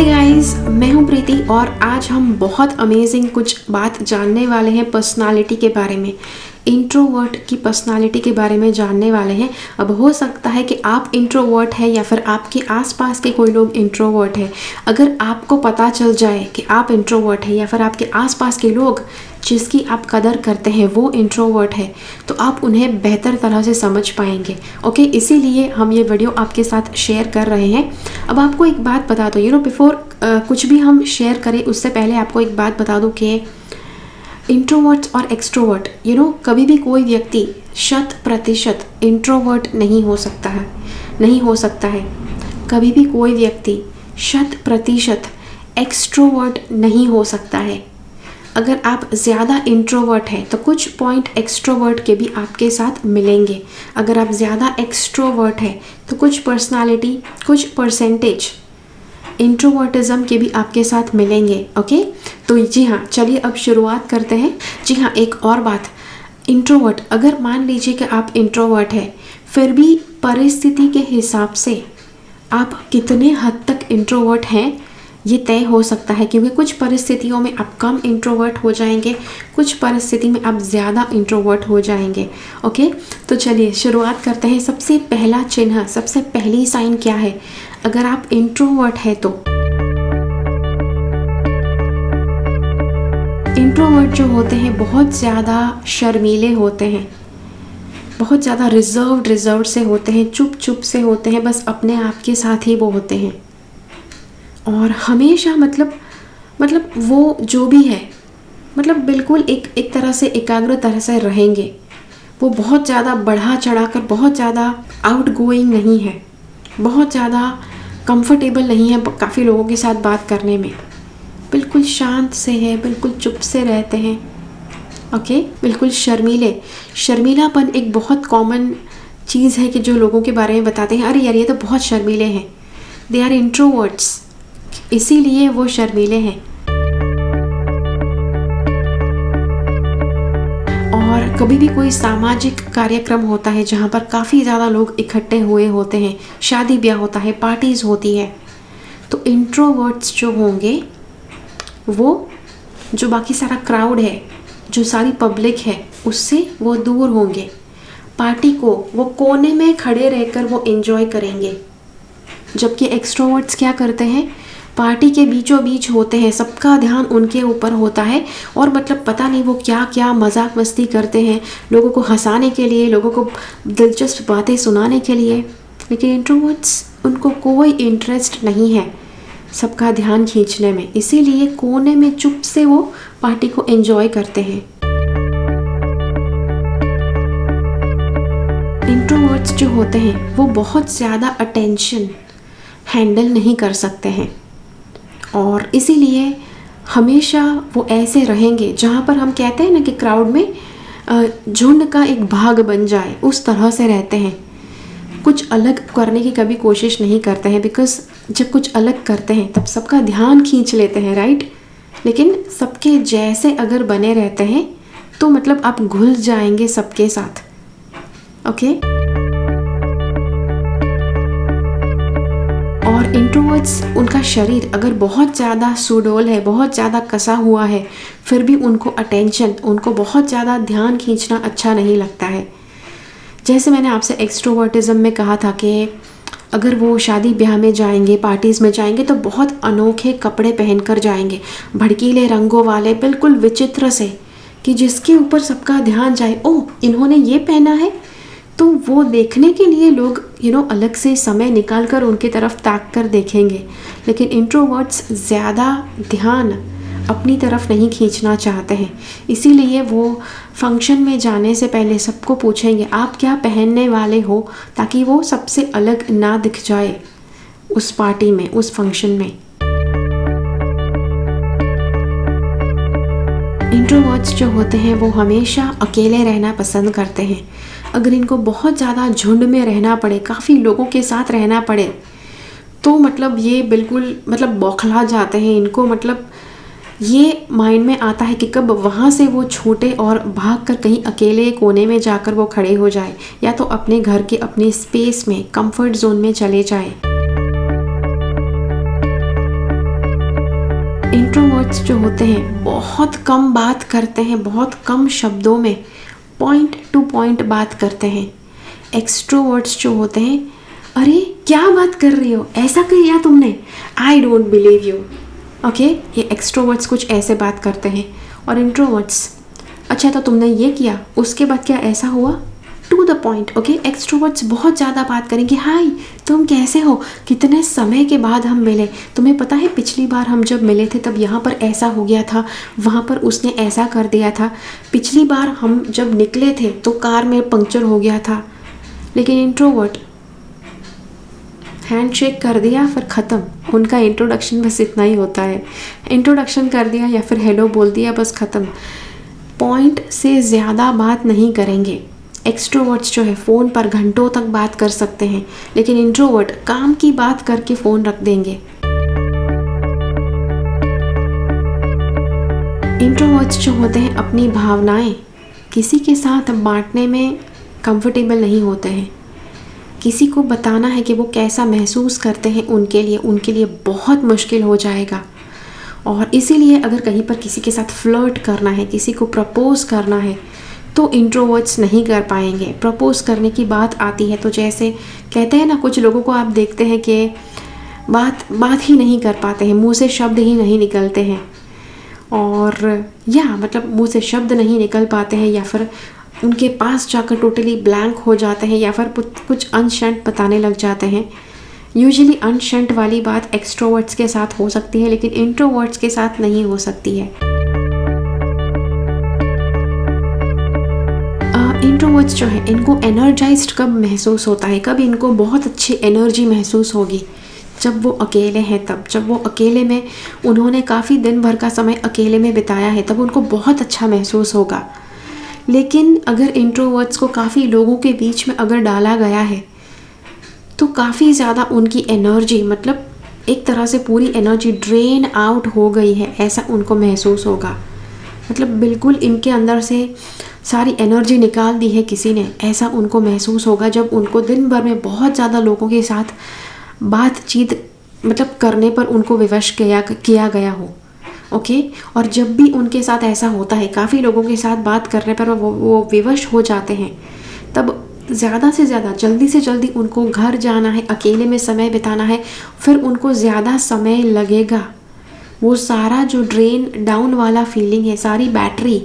Hi guys, मैं हूं प्रीति और आज हम बहुत अमेजिंग कुछ बात जानने वाले हैं पर्सनालिटी के बारे में। इंट्रोवर्ट की पर्सनालिटी के बारे में जानने वाले हैं। अब हो सकता है कि आप इंट्रोवर्ट है या फिर आपके आसपास के कोई लोग इंट्रोवर्ट है। अगर आपको पता चल जाए कि आप इंट्रोवर्ट है या फिर आपके आसपास के लोग जिसकी आप कदर करते हैं वो इंट्रोवर्ट है, तो आप उन्हें बेहतर तरह से समझ पाएंगे। ओके, इसीलिए हम ये वीडियो आपके साथ शेयर कर रहे हैं। अब आपको एक बात बता दो, बिफोर कुछ भी हम शेयर करें उससे पहले आपको एक बात बता दूं कि इंट्रोवर्ट और एक्सट्रोवर्ट, कभी भी कोई व्यक्ति 100% इंट्रोवर्ट नहीं हो सकता है। कभी भी कोई व्यक्ति 100% एक्सट्रोवर्ट नहीं हो सकता है। अगर आप ज़्यादा इंट्रोवर्ट हैं तो कुछ पॉइंट एक्सट्रोवर्ट के भी आपके साथ मिलेंगे। अगर आप ज़्यादा एक्सट्रोवर्ट हैं तो कुछ पर्सनालिटी, कुछ परसेंटेज इंट्रोवर्टिज्म के भी आपके साथ मिलेंगे। ओके, तो जी हाँ, चलिए अब शुरुआत करते हैं। जी हाँ, एक और बात, इंट्रोवर्ट, अगर मान लीजिए कि आप इंट्रोवर्ट हैं फिर भी परिस्थिति के हिसाब से आप कितने हद तक इंट्रोवर्ट हैं ये तय हो सकता है, क्योंकि कुछ परिस्थितियों में आप कम इंट्रोवर्ट हो जाएंगे, कुछ परिस्थिति में आप ज़्यादा इंट्रोवर्ट हो जाएंगे। ओके, तो चलिए शुरुआत करते हैं। सबसे पहला चिन्ह, सबसे पहली साइन क्या है अगर आप इंट्रोवर्ट है तो? इंट्रोवर्ट जो होते हैं बहुत ज़्यादा शर्मीले होते हैं, बहुत ज़्यादा रिजर्व से होते हैं, चुप से होते हैं, बस अपने आप के साथ ही वो होते हैं। और हमेशा मतलब वो जो भी है बिल्कुल एक तरह से एकाग्र तरह से रहेंगे। वो बहुत ज़्यादा बढ़ा चढ़ा कर, बहुत ज़्यादा आउटगोइंग नहीं है, बहुत ज़्यादा कंफर्टेबल नहीं है काफ़ी लोगों के साथ बात करने में। बिल्कुल शांत से है, बिल्कुल चुप से रहते हैं। ओके, बिल्कुल शर्मीलापन एक बहुत कॉमन चीज़ है कि जो लोगों के बारे में बताते हैं, अरे यार ये तो बहुत शर्मीले हैं, दे आर इंट्रोवर्ट्स, इसीलिए वो शर्मीले हैं। और कभी भी कोई सामाजिक कार्यक्रम होता है जहाँ पर काफ़ी ज़्यादा लोग इकट्ठे हुए होते हैं, शादी ब्याह होता है, पार्टीज़ होती है, तो इंट्रोवर्ट्स जो होंगे वो जो बाकी सारा क्राउड है, जो सारी पब्लिक है, उससे वो दूर होंगे। पार्टी को वो कोने में खड़े रहकर वो एंजॉय करेंगे। जबकि एक्सट्रोवर्ट्स क्या करते हैं, पार्टी के बीचों बीच होते हैं, सबका ध्यान उनके ऊपर होता है और पता नहीं वो क्या क्या मजाक मस्ती करते हैं, लोगों को हंसाने के लिए, लोगों को दिलचस्प बातें सुनाने के लिए। लेकिन इंट्रोवर्ट्स, उनको कोई इंटरेस्ट नहीं है सबका ध्यान खींचने में, इसीलिए कोने में चुप से वो पार्टी को एंजॉय करते हैं। इंट्रोवर्ट्स जो होते हैं वो बहुत ज़्यादा अटेंशन हैंडल नहीं कर सकते हैं और इसीलिए हमेशा वो ऐसे रहेंगे जहाँ पर हम कहते हैं ना कि क्राउड में झुंड का एक भाग बन जाए, उस तरह से रहते हैं। कुछ अलग करने की कभी कोशिश नहीं करते हैं, बिकॉज जब कुछ अलग करते हैं तब सबका ध्यान खींच लेते हैं, राइट। लेकिन सबके जैसे अगर बने रहते हैं तो आप घुल जाएंगे सबके साथ। ओके, और इंट्रोवर्ट्स, उनका शरीर अगर बहुत ज़्यादा सुडौल है, बहुत ज़्यादा कसा हुआ है, फिर भी उनको बहुत ज़्यादा ध्यान खींचना अच्छा नहीं लगता है। जैसे मैंने आपसे एक्सट्रोवर्टिज्म में कहा था कि अगर वो शादी ब्याह में जाएंगे, पार्टीज़ में जाएंगे तो बहुत अनोखे कपड़े पहनकर जाएंगे, भड़कीले रंगों वाले, बिल्कुल विचित्र से, कि जिसके ऊपर सबका ध्यान जाए, ओह इन्होंने ये पहना है, तो वो देखने के लिए लोग अलग से समय निकाल कर उनकी तरफ ताक कर देखेंगे। लेकिन इंट्रोवर्ट्स ज़्यादा ध्यान अपनी तरफ नहीं खींचना चाहते हैं, इसीलिए वो फंक्शन में जाने से पहले सबको पूछेंगे आप क्या पहनने वाले हो, ताकि वो सबसे अलग ना दिख जाए उस पार्टी में, उस फंक्शन में। इंट्रोवर्ट्स जो होते हैं वो हमेशा अकेले रहना पसंद करते हैं। अगर इनको बहुत ज़्यादा झुंड में रहना पड़े, काफ़ी लोगों के साथ रहना पड़े, तो ये बिल्कुल बौखला जाते हैं। इनको ये माइंड में आता है कि कब वहाँ से वो छूटे और भागकर कहीं अकेले कोने में जाकर वो खड़े हो जाए, या तो अपने घर के अपने स्पेस में, कंफर्ट जोन में चले जाए। इंट्रोवर्ट्स जो होते हैं बहुत कम बात करते हैं, बहुत कम शब्दों में पॉइंट टू पॉइंट बात करते हैं। एक्सट्रोवर्ट्स जो होते हैं, अरे क्या बात कर रही हो, ऐसा किया तुमने, I don't believe you. Okay, ये एक्सट्रोवर्ट्स कुछ ऐसे बात करते हैं। और इंट्रोवर्ट्स, अच्छा तो तुमने ये किया, उसके बाद क्या ऐसा हुआ, to the point. Okay, extroverts बहुत ज़्यादा बात करेंगे, हाय तुम कैसे हो, कितने समय के बाद हम मिले, तुम्हें पता है पिछली बार हम जब मिले थे तब यहाँ पर ऐसा हो गया था, वहाँ पर उसने ऐसा कर दिया था, पिछली बार हम जब निकले थे तो कार में पंक्चर हो गया था। लेकिन इंट्रोवर्ट हैंडशेक कर दिया फिर ख़त्म, उनका इंट्रोडक्शन बस इतना ही होता है, इंट्रोडक्शन कर दिया या फिर हेलो बोल दिया, बस ख़त्म, पॉइंट से ज़्यादा बात नहीं करेंगे। एक्सट्रोवर्ट्स जो है फ़ोन पर घंटों तक बात कर सकते हैं, लेकिन इंट्रोवर्ट काम की बात करके फ़ोन रख देंगे। इंट्रोवर्ट्स जो होते हैं अपनी भावनाएं किसी के साथ बांटने में कंफर्टेबल नहीं होते हैं। किसी को बताना है कि वो कैसा महसूस करते हैं, उनके लिए बहुत मुश्किल हो जाएगा। और इसीलिए अगर कहीं पर किसी के साथ फ्लर्ट करना है, किसी को प्रपोज़ करना है, तो इंट्रोवर्ट्स नहीं कर पाएंगे। प्रपोज़ करने की बात आती है तो जैसे कहते हैं ना, कुछ लोगों को आप देखते हैं कि बात ही नहीं कर पाते हैं, मुंह से शब्द ही नहीं निकलते हैं, और मतलब मुंह से शब्द नहीं निकल पाते हैं, या फिर उनके पास जाकर टोटली ब्लैंक हो जाते हैं, या फिर कुछ अनशंट बताने लग जाते हैं। यूजुअली अनशंट वाली बात एक्सट्रोवर्ट्स के साथ हो सकती है, लेकिन इंट्रोवर्ट्स के साथ नहीं हो सकती है। इंट्रोवर्ट्स जो है इनको एनर्जाइज्ड कब महसूस होता है, कब इनको बहुत अच्छी एनर्जी महसूस होगी, जब वो अकेले हैं तब, जब वो अकेले में उन्होंने काफ़ी दिन भर का समय अकेले में बिताया है, तब उनको बहुत अच्छा महसूस होगा। लेकिन अगर इंट्रोवर्ट्स को काफ़ी लोगों के बीच में अगर डाला गया है तो काफ़ी ज़्यादा उनकी एनर्जी, मतलब एक तरह से पूरी एनर्जी ड्रेन आउट हो गई है, ऐसा उनको महसूस होगा। मतलब बिल्कुल इनके अंदर से सारी एनर्जी निकाल दी है किसी ने, ऐसा उनको महसूस होगा जब उनको दिन भर में बहुत ज़्यादा लोगों के साथ बातचीत करने पर उनको विवश किया गया हो। ओके, और जब भी उनके साथ ऐसा होता है, काफ़ी लोगों के साथ बात करने पर वो विवश हो जाते हैं, तब ज़्यादा से ज़्यादा जल्दी से जल्दी उनको घर जाना है, अकेले में समय बिताना है, फिर उनको ज़्यादा समय लगेगा। वो सारा जो ड्रेन डाउन वाला फीलिंग है, सारी बैटरी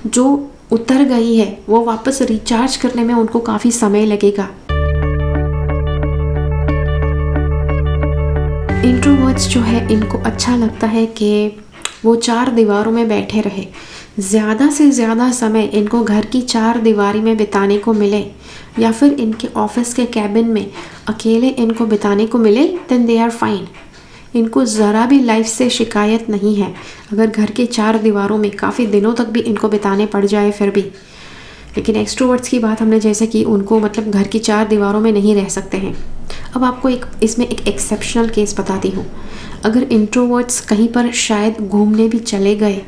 जो उतर गई है, वो वापस रिचार्ज करने में उनको काफ़ी समय लगेगा। इंट्रोवर्ट्स जो है इनको अच्छा लगता है कि वो 4 दीवारों में बैठे रहे, ज़्यादा से ज़्यादा समय इनको घर की 4 दीवारी में बिताने को मिले, या फिर इनके ऑफिस के कैबिन में अकेले इनको बिताने को मिले, देन दे आर फाइन। इनको ज़रा भी लाइफ से शिकायत नहीं है, अगर घर के 4 दीवारों में काफ़ी दिनों तक भी इनको बिताने पड़ जाए फिर भी। लेकिन एक्सट्रोवर्ट्स की बात हमने जैसे कि उनको घर की 4 दीवारों में नहीं रह सकते हैं। अब आपको इसमें एक एक्सेप्शनल केस बताती हूँ। अगर इंट्रोवर्ट्स कहीं पर शायद घूमने भी चले गए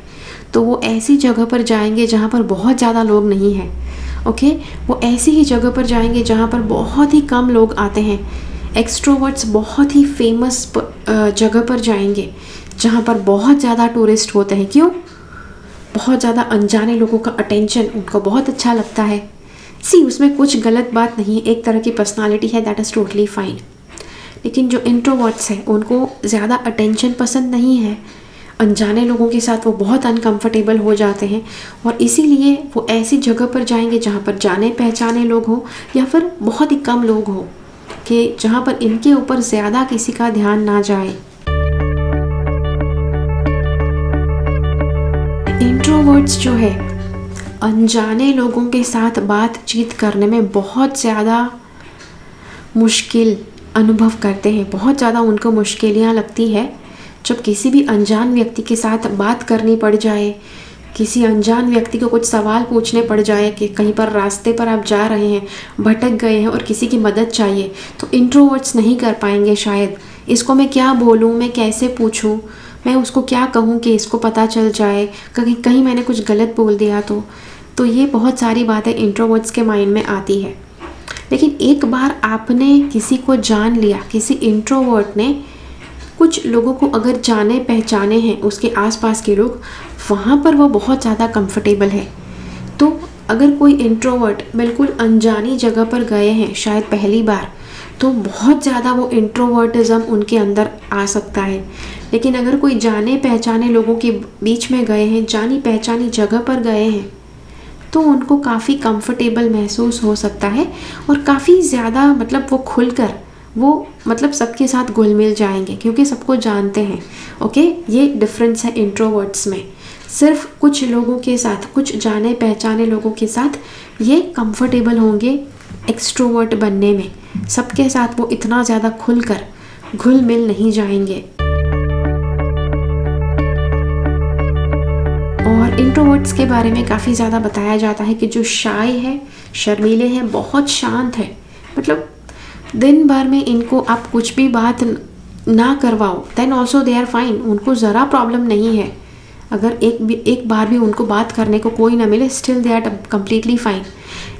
तो वो ऐसी जगह पर जाएंगे जहाँ पर बहुत ज़्यादा लोग नहीं हैं। ओके, वो ऐसी ही जगह पर जाएंगे जहाँ पर बहुत ही कम लोग आते हैं। एक्सट्रोवर्ट्स बहुत ही फेमस जगह पर जाएंगे जहाँ पर बहुत ज़्यादा टूरिस्ट होते हैं। क्यों? बहुत ज़्यादा अनजाने लोगों का अटेंशन उनको बहुत अच्छा लगता है। उसमें कुछ गलत बात नहीं है, एक तरह की पर्सनालिटी है, दैट इज़ टोटली फाइन। लेकिन जो इंट्रोवर्ट्स हैं उनको ज़्यादा अटेंशन पसंद नहीं है, अनजाने लोगों के साथ वो बहुत अनकंफर्टेबल हो जाते हैं, और इसीलिए वो ऐसी जगह पर जाएंगे जहाँ पर जाने पहचाने लोग हों, या फिर बहुत ही कम लोग हों, कि जहाँ पर इनके ऊपर ज़्यादा किसी का ध्यान ना जाए। इंट्रोवर्ट्स जो है अनजाने लोगों के साथ बातचीत करने में बहुत ज़्यादा मुश्किल अनुभव करते हैं, बहुत ज़्यादा उनको मुश्किलें लगती है जब किसी भी अनजान व्यक्ति के साथ बात करनी पड़ जाए, किसी अनजान व्यक्ति को कुछ सवाल पूछने पड़ जाए कि कहीं पर रास्ते पर आप जा रहे हैं, भटक गए हैं और किसी की मदद चाहिए, तो इंट्रोवर्ट्स नहीं कर पाएंगे शायद। इसको मैं क्या बोलूँ, मैं कैसे पूछूँ, मैं उसको क्या कहूँ कि इसको पता चल जाए, कहीं मैंने कुछ गलत बोल दिया तो ये बहुत सारी बातें इंट्रोवर्ट्स के माइंड में आती है। लेकिन एक बार आपने किसी को जान लिया, किसी इंट्रोवर्ट ने कुछ लोगों को अगर जाने पहचाने हैं उसके आसपास के लोग, वहाँ पर वो बहुत ज़्यादा कंफर्टेबल है। तो अगर कोई इंट्रोवर्ट बिल्कुल अनजानी जगह पर गए हैं शायद पहली बार, तो बहुत ज़्यादा वो इंट्रोवर्टिज़म उनके अंदर आ सकता है। लेकिन अगर कोई जाने पहचाने लोगों के बीच में गए हैं, जानी पहचानी जगह पर गए हैं, तो उनको काफ़ी कंफर्टेबल महसूस हो सकता है और काफ़ी ज़्यादा मतलब वो खुलकर वो मतलब सबके साथ घुल मिल जाएंगे क्योंकि सबको जानते हैं। ओके, ये डिफरेंस है इंट्रोवर्ट्स में। सिर्फ कुछ लोगों के साथ, कुछ जाने पहचाने लोगों के साथ ये कंफर्टेबल होंगे एक्सट्रोवर्ट बनने में। सबके साथ वो इतना ज़्यादा खुलकर घुल मिल नहीं जाएंगे। और इंट्रोवर्ट्स के बारे में काफ़ी ज़्यादा बताया जाता है कि जो शाय है, शर्मीले हैं, बहुत शांत है, मतलब दिन भर में इनको आप कुछ भी बात ना करवाओ then also they are fine, उनको ज़रा प्रॉब्लम नहीं है। अगर एक बार भी उनको बात करने को कोई ना मिले, still they are completely fine.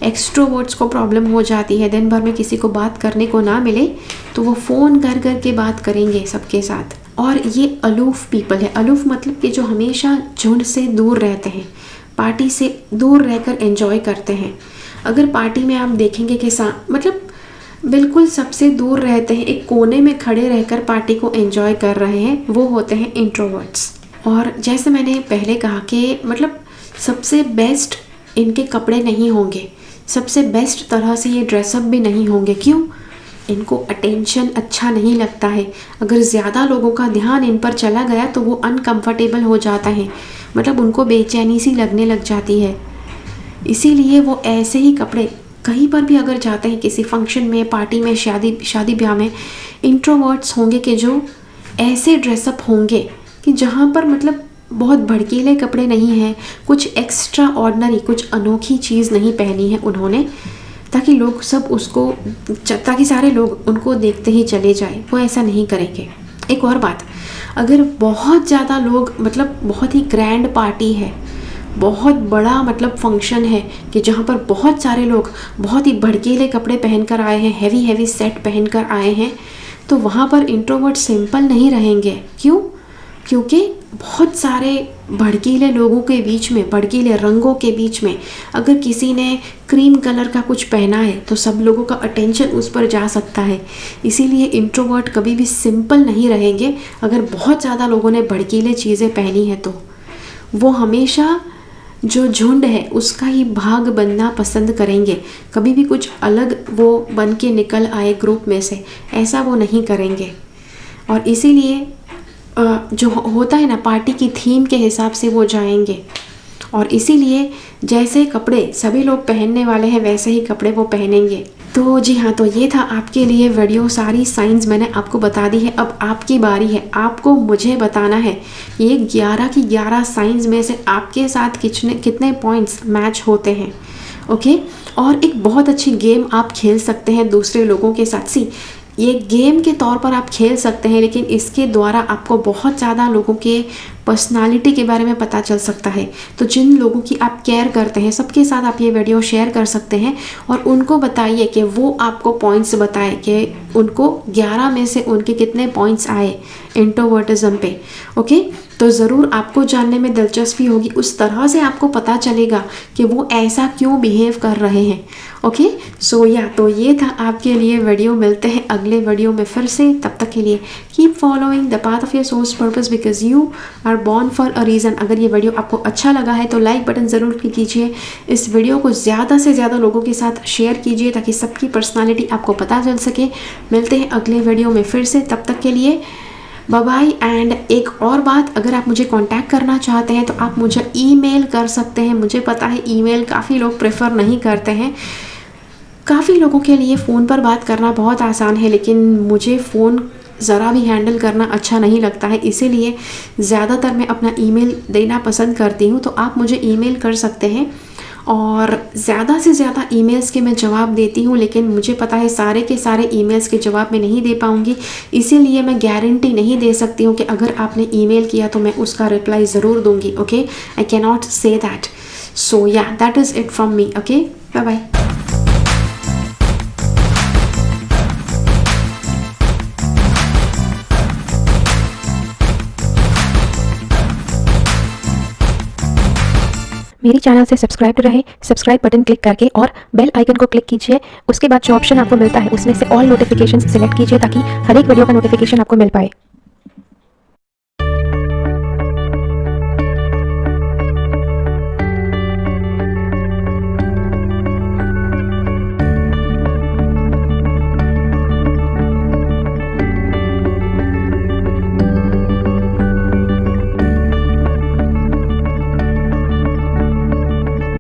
Extroverts को प्रॉब्लम हो जाती है, दिन भर में किसी को बात करने को ना मिले तो वो फ़ोन कर कर के बात करेंगे सबके साथ। और ये अलूफ पीपल है। अलूफ मतलब कि जो हमेशा झुंड से दूर रहते हैं, पार्टी से दूर रहकर एंजॉय करते हैं। अगर पार्टी में आप देखेंगे कि मतलब बिल्कुल सबसे दूर रहते हैं, एक कोने में खड़े रहकर पार्टी को एंजॉय कर रहे हैं, वो होते हैं इंट्रोवर्ट्स। और जैसे मैंने पहले कहा कि मतलब सबसे बेस्ट इनके कपड़े नहीं होंगे, सबसे बेस्ट तरह से ये ड्रेसअप भी नहीं होंगे। क्यों? इनको अटेंशन अच्छा नहीं लगता है। अगर ज़्यादा लोगों का ध्यान इन पर चला गया तो वो अनकंफर्टेबल हो जाता है, मतलब उनको बेचैनी सी लगने लग जाती है। इसीलिए वो ऐसे ही कपड़े, कहीं पर भी अगर जाते हैं किसी फंक्शन में, पार्टी में, शादी ब्याह में, इंट्रोवर्ट्स होंगे कि जो ऐसे ड्रेसअप होंगे कि जहाँ पर मतलब बहुत भड़कीले कपड़े नहीं हैं, कुछ एक्स्ट्रा ऑर्डिनरी, कुछ अनोखी चीज़ नहीं पहनी है उन्होंने, ताकि सारे लोग उनको देखते ही चले जाए। वो ऐसा नहीं करेंगे। एक और बात, अगर बहुत ज़्यादा लोग, मतलब बहुत ही ग्रैंड पार्टी है, बहुत बड़ा मतलब फंक्शन है कि जहाँ पर बहुत सारे लोग बहुत ही भड़कीले कपड़े पहनकर आए हैं, हैवी सेट पहनकर आए हैं, तो वहाँ पर इंट्रोवर्ट सिंपल नहीं रहेंगे। क्यों? क्योंकि बहुत सारे भड़कीले लोगों के बीच में, भड़कीले रंगों के बीच में अगर किसी ने क्रीम कलर का कुछ पहना है तो सब लोगों का अटेंशन उस पर जा सकता है। इसीलिए इंट्रोवर्ट कभी भी सिंपल नहीं रहेंगे। अगर बहुत ज़्यादा लोगों ने भड़कीले चीज़ें पहनी है तो वो हमेशा जो झुंड है उसका ही भाग बनना पसंद करेंगे। कभी भी कुछ अलग वो बन के निकल आए ग्रुप में से, ऐसा वो नहीं करेंगे। और इसीलिए जो होता है ना, पार्टी की थीम के हिसाब से वो जाएंगे। और इसीलिए जैसे कपड़े सभी लोग पहनने वाले हैं वैसे ही कपड़े वो पहनेंगे। तो जी हाँ, तो ये था आपके लिए वीडियो। सारी साइंस मैंने आपको बता दी है। अब आपकी बारी है, आपको मुझे बताना है ये 11 की 11 साइंस में से आपके साथ कितने पॉइंट्स मैच होते हैं। ओके, और एक बहुत अच्छी गेम आप खेल सकते हैं दूसरे लोगों के साथ। ये गेम के तौर पर आप खेल सकते हैं, लेकिन इसके द्वारा आपको बहुत ज़्यादा लोगों के पर्सनालिटी के बारे में पता चल सकता है। तो जिन लोगों की आप केयर करते हैं सबके साथ आप ये वीडियो शेयर कर सकते हैं और उनको बताइए कि वो आपको पॉइंट्स बताए कि उनको 11 में से उनके कितने पॉइंट्स आए इंट्रोवर्टिज्म पे। ओके, तो ज़रूर आपको जानने में दिलचस्पी होगी, उस तरह से आपको पता चलेगा कि वो ऐसा क्यों बिहेव कर रहे हैं। ओके, सो तो ये था आपके लिए वीडियो। मिलते हैं अगले वीडियो में फिर से। तब तक के लिए keep following the path of your soul's purpose because you are born for a reason. अगर ये वीडियो आपको अच्छा लगा है तो लाइक बटन ज़रूर क्लिक कीजिए। इस वीडियो को ज़्यादा से ज़्यादा लोगों के साथ शेयर कीजिए ताकि सबकी पर्सनालिटी आपको पता चल सके। मिलते हैं अगले वीडियो में फिर से। तब तक के लिए बाय बाय। एंड एक और बात, अगर आप मुझे कांटेक्ट करना चाहते हैं तो आप मुझे ईमेल कर सकते हैं। मुझे पता है ईमेल काफ़ी लोग प्रेफर नहीं करते हैं। काफ़ी लोगों के लिए फ़ोन पर बात करना बहुत आसान है, लेकिन मुझे फ़ोन ज़रा भी हैंडल करना अच्छा नहीं लगता है, इसीलिए ज़्यादातर मैं अपना ईमेल देना पसंद करती हूँ। तो आप मुझे ईमेल कर सकते हैं और ज़्यादा से ज़्यादा ईमेल्स के मैं जवाब देती हूँ, लेकिन मुझे पता है सारे के सारे ईमेल्स के जवाब मैं नहीं दे पाऊँगी। इसीलिए मैं गारंटी नहीं दे सकती हूँ कि अगर आपने ईमेल किया तो मैं उसका रिप्लाई ज़रूर दूँगी। Okay, I can not say that. So that is it from me. Okay, bye bye. मेरी चैनल से सब्सक्राइब रहे, सब्सक्राइब बटन क्लिक करके और बेल आइकन को क्लिक कीजिए। उसके बाद जो ऑप्शन आपको मिलता है उसमें से ऑल नोटिफिकेशन सिलेक्ट कीजिए ताकि हर एक वीडियो का नोटिफिकेशन आपको मिल पाए।